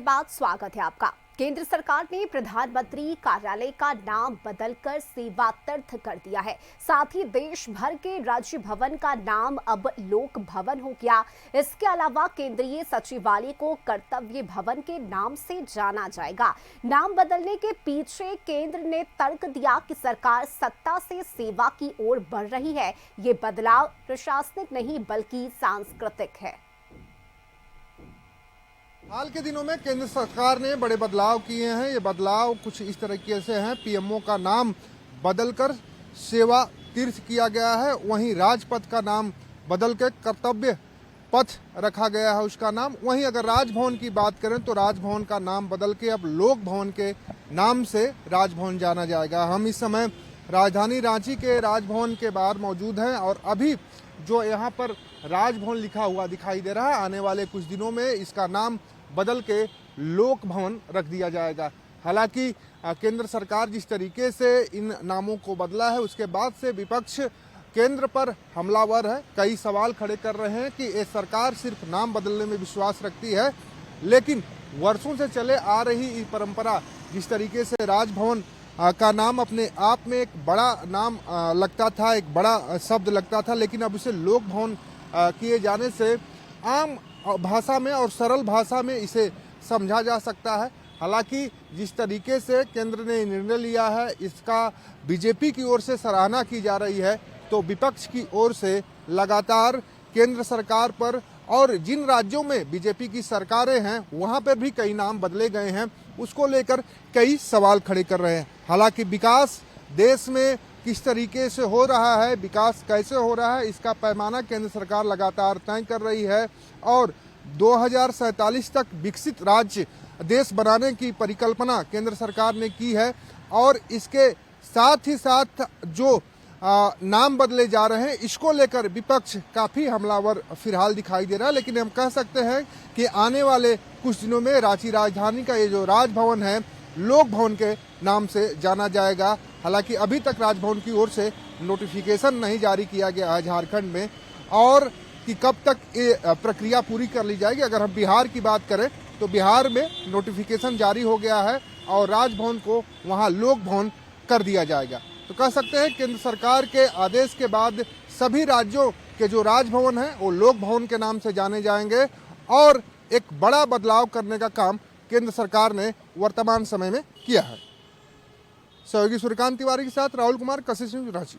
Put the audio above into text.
बाद स्वागत है आपका। केंद्र सरकार ने प्रधानमंत्री कार्यालय का नाम बदलकर सेवा तीर्थ कर दिया है। साथ ही देश भर के राज्य भवन का नाम अब लोक भवन हो गया। इसके अलावा केंद्रीय सचिवालय को कर्तव्य भवन के नाम से जाना जाएगा। नाम बदलने के पीछे केंद्र ने तर्क दिया कि सरकार सत्ता से सेवा की ओर बढ़ रही है। ये बदलाव प्रशासनिक नहीं बल्कि सांस्कृतिक है। हाल के दिनों में केंद्र सरकार ने बड़े बदलाव किए हैं। ये बदलाव कुछ इस तरीके से हैं। पीएमओ का नाम बदलकर सेवा तीर्थ किया गया है। वहीं राजपथ का नाम बदल के कर्तव्य पथ रखा गया है उसका नाम। वहीं अगर राजभवन की बात करें तो राजभवन का नाम बदल के अब लोक भवन के नाम से राजभवन जाना जाएगा। हम इस समय राजधानी रांची के राजभवन के बाहर मौजूद हैं और अभी जो यहाँ पर राजभवन लिखा हुआ दिखाई दे रहा है, आने वाले कुछ दिनों में इसका नाम बदल के लोक भवन रख दिया जाएगा। हालांकि केंद्र सरकार जिस तरीके से इन नामों को बदला है उसके बाद से विपक्ष केंद्र पर हमलावर है। कई सवाल खड़े कर रहे हैं कि ये सरकार सिर्फ नाम बदलने में विश्वास रखती है, लेकिन वर्षों से चले आ रही ये परंपरा, जिस तरीके से राजभवन का नाम अपने आप में एक बड़ा नाम लगता था, एक बड़ा शब्द लगता था, लेकिन अब इसे लोक भवन किए जाने से आम भाषा में और सरल भाषा में इसे समझा जा सकता है। हालांकि जिस तरीके से केंद्र ने निर्णय लिया है इसका बीजेपी की ओर से सराहना की जा रही है, तो विपक्ष की ओर से लगातार केंद्र सरकार पर और जिन राज्यों में बीजेपी की सरकारें हैं वहां पर भी कई नाम बदले गए हैं, उसको लेकर कई सवाल खड़े कर रहे हैं। हालांकि विकास देश में किस तरीके से हो रहा है, विकास कैसे हो रहा है, इसका पैमाना केंद्र सरकार लगातार तय कर रही है और 2047 तक विकसित राज्य देश बनाने की परिकल्पना केंद्र सरकार ने की है। और इसके साथ ही साथ जो नाम बदले जा रहे हैं इसको लेकर विपक्ष काफ़ी हमलावर फिलहाल दिखाई दे रहा है। लेकिन हम कह सकते हैं कि आने वाले कुछ दिनों में रांची राजधानी का ये जो राजभवन है लोक भवन के नाम से जाना जाएगा। हालांकि अभी तक राजभवन की ओर से नोटिफिकेशन नहीं जारी किया गया है झारखंड में, और कि कब तक ये प्रक्रिया पूरी कर ली जाएगी। अगर हम बिहार की बात करें तो बिहार में नोटिफिकेशन जारी हो गया है और राजभवन को वहाँ लोक भवन कर दिया जाएगा। तो कह सकते हैं केंद्र सरकार के आदेश के बाद सभी राज्यों के जो राजभवन हैं वो लोक भवन के नाम से जाने जाएंगे और एक बड़ा बदलाव करने का काम केंद्र सरकार ने वर्तमान समय में किया है। सहयोगी सूर्यकांत तिवारी के साथ राहुल कुमार, कशिश न्यूज, रांची।